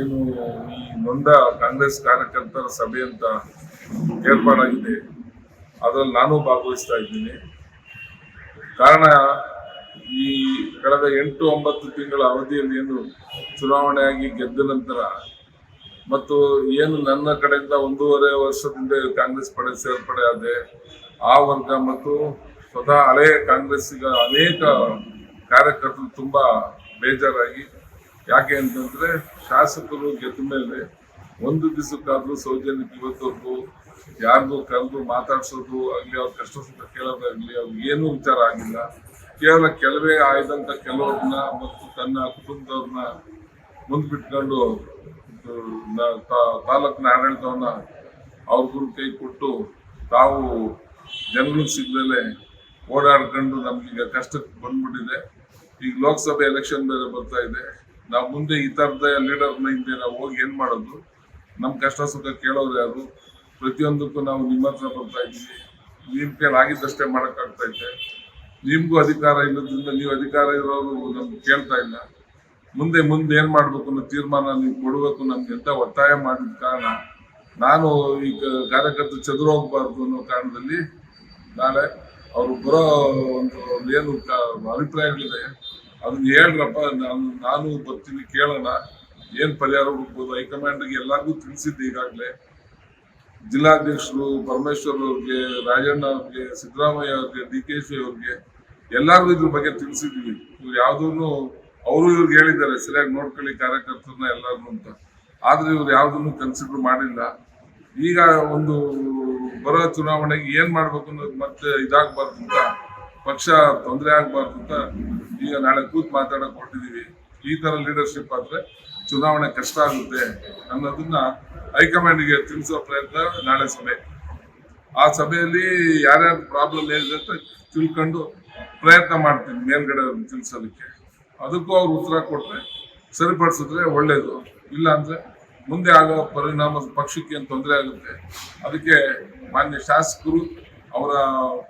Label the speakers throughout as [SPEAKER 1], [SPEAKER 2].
[SPEAKER 1] ಏನು ಈ ನೊಂದ ಕಾಂಗ್ರೆಸ್ ಕಾರ್ಯಕರ್ತರ ಸಭೆ ಅಂತ ಏರ್ಪಾಡಾಗಿದೆ, ಅದರಲ್ಲಿ ನಾನು ಭಾಗವಹಿಸ್ತಾ ಇದ್ದೀನಿ. ಕಾರಣ, ಈ ಕಳೆದ 8-9 ತಿಂಗಳ ಅವಧಿಯಲ್ಲಿ ಏನು ಚುನಾವಣೆಯಾಗಿ ಗೆದ್ದ ನಂತರ ಮತ್ತು ಏನು ನನ್ನ ಕಡೆಯಿಂದ 1.5 ವರ್ಷದಿಂದ ಕಾಂಗ್ರೆಸ್ ಪಡೆ ಸೇರ್ಪಡೆ ಆದೆ, ಆ ವರ್ಗ ಮತ್ತು ಸ್ವತಃ ಹಳೆಯ ಕಾಂಗ್ರೆಸ್ಸಿಗ ಅನೇಕ ಕಾರ್ಯಕರ್ತರು ತುಂಬಾ ಬೇಜಾರಾಗಿ, ಯಾಕೆ ಅಂತಂದ್ರೆ ಶಾಸಕರು ಗೆದ್ದ ಮೇಲೆ ಒಂದು ದಿವಸಕ್ಕಾದ್ರೂ ಸೌಜನ್ಯಕ್ಕೆ ಇವತ್ತವರೆಗೂ ಯಾರಿಗೂ ಕರೆದು ಮಾತಾಡ್ಸೋದು ಆಗಲಿ, ಅವ್ರ ಕಷ್ಟ ಸುಖ ಕೇಳೋದಾಗ್ಲಿ, ಅವ್ರಿಗೆ ಏನೂ ವಿಚಾರ ಆಗಿಲ್ಲ. ಕೇವಲ ಕೆಲವೇ ಆಯ್ದಂತ ಕೆಲವ್ರನ್ನ ಮತ್ತು ತನ್ನ ಕುಟುಂಬದವ್ರನ್ನ ಮುಂದ್ಬಿಟ್ಕೊಂಡು ತಾಲೂಕಿನ ಆಡಳಿತವನ್ನ ಅವ್ರಿಗೂ ಕೈ ಕೊಟ್ಟು ತಾವು ಜನಗಳಿಗೆ ಸಿಗದಲ್ಲೇ ಓಡಾಡ್ಕೊಂಡು ನಮ್ಗೀಗ ಕಷ್ಟಕ್ಕೆ ಬಂದ್ಬಿಟ್ಟಿದೆ. ಈಗ ಲೋಕಸಭೆ ಎಲೆಕ್ಷನ್ ಬೇರೆ ಬರ್ತಾ ಇದೆ. ನಾವು ಮುಂದೆ ಈ ಥರದ ಲೀಡರ್ನ ಹಿಂದೆ ನಾವು ಹೋಗಿ ಏನು ಮಾಡೋದು? ನಮ್ಮ ಕಷ್ಟ ಸುಖ ಕೇಳೋರು ಯಾರು? ಪ್ರತಿಯೊಂದಕ್ಕೂ ನಾವು ನಿಮ್ಮ ಹತ್ರ ಬರ್ತಾ ಇದ್ದೀವಿ. ನಿಮ್ಮ ಕೈಲಿ ಆಗಿದ್ದಷ್ಟೇ ಮಾಡೋಕ್ಕಾಗ್ತೈತೆ. ನಿಮಗೂ ಅಧಿಕಾರ ಇಲ್ಲದ್ರಿಂದ ನೀವು ಅಧಿಕಾರ ಇರೋರು ನಮ್ಗೆ ಕೇಳ್ತಾ ಇಲ್ಲ. ಮುಂದೆ ಏನು ಮಾಡಬೇಕು ಅನ್ನೋ ತೀರ್ಮಾನ ನೀವು ಕೊಡಬೇಕು ನಮ್ಗೆ ಅಂತ ಒತ್ತಾಯ ಮಾಡಿದ ಕಾರಣ ನಾನು ಈ ಕಾರ್ಯಕರ್ತರು ಚದುರು ಹೋಗ್ಬಾರ್ದು ಅನ್ನೋ ಕಾರಣದಲ್ಲಿ ನಾಳೆ ಅವರು ಬರೋ ಒಂದು ಏನು ಅಭಿಪ್ರಾಯಗಳಿದೆ ಅದನ್ನ ಹೇಳ್ರಪ್ಪ, ನಾನು ಬರ್ತೀನಿ, ಕೇಳೋಣ ಏನು ಪರಿಹಾರ ಹುಡುಕ್ಬೋದು. ಹೈಕಮಾಂಡ್ಗೆ ಎಲ್ಲರಿಗೂ ತಿಳಿಸಿದ್ದೆ ಈಗಾಗಲೇ. ಜಿಲ್ಲಾಧ್ಯಕ್ಷರು ಪರಮೇಶ್ವರ್ ಅವ್ರಿಗೆ, ರಾಜಣ್ಣ ಅವ್ರಿಗೆ, ಸಿದ್ದರಾಮಯ್ಯ ಅವ್ರಿಗೆ, DK ಅವ್ರಿಗೆ ಎಲ್ಲರಿಗೂ ಇದ್ರ ಬಗ್ಗೆ ತಿಳಿಸಿದ್ವಿ. ಇವ್ರು ಯಾವುದೂ ಅವರು ಇವ್ರಿಗೆ ಹೇಳಿದ್ದಾರೆ ಸರಿಯಾಗಿ ನೋಡ್ಕೊಳ್ಳಿ ಕಾರ್ಯಕರ್ತರನ್ನ ಎಲ್ಲಾರನ್ನು ಅಂತ. ಆದ್ರೆ ಇವ್ರು ಯಾವುದನ್ನು ಕನ್ಸಿಡರ್ ಮಾಡಿಲ್ಲ. ಈಗ ಒಂದು ಬರೋ ಚುನಾವಣೆಗೆ ಏನ್ ಮಾಡ್ಬೇಕು ಅನ್ನೋದು ಮತ್ತೆ ಇದಾಗಬಾರ್ದು ಅಂತ, ಪಕ್ಷ ತೊಂದರೆ ಆಗ್ಬಾರ್ದು ಅಂತ ಈಗ ನಾಳೆ ಕೂತ್ ಮಾತಾಡಕ್ ಹೊರಟಿದೀವಿ. ಈ ತರ ಲೀಡರ್ಶಿಪ್ ಆದ್ರೆ ಚುನಾವಣೆ ಕಷ್ಟ ಆಗುತ್ತೆ ಅನ್ನೋದನ್ನ ಹೈಕಮಾಂಡ್ಗೆ ತಿಳಿಸೋ ಪ್ರಯತ್ನ ನಾಳೆ ಸಭೆ. ಆ ಸಭೆಯಲ್ಲಿ ಯಾರ್ಯಾರ ಪ್ರಾಬ್ಲಮ್ ಏನಿದೆ ಅಂತ ತಿಳ್ಕೊಂಡು ಪ್ರಯತ್ನ ಮಾಡ್ತೀನಿ ಮೇಲ್ಗಡೆ ತಿಳಿಸೋದಕ್ಕೆ. ಅದಕ್ಕೂ ಅವ್ರು ಉತ್ತರ ಕೊಟ್ರೆ ಸರಿಪಡಿಸಿದ್ರೆ ಒಳ್ಳೇದು. ಇಲ್ಲ ಅಂದ್ರೆ ಮುಂದೆ ಆಗೋ ಪರಿಣಾಮ ಪಕ್ಷಕ್ಕೆ ಏನು ತೊಂದರೆ ಆಗುತ್ತೆ. ಅದಕ್ಕೆ ಮಾನ್ಯ ಶಾಸಕರು ಅವರ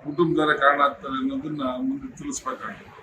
[SPEAKER 1] ಕುಟುಂಬದವರೇ ಕಾರಣ ಆಗ್ತಾರೆ ಅನ್ನೋದನ್ನ ಮುಂದೆ ತಿಳಿಸ್ಬೇಕಾಗುತ್ತೆ.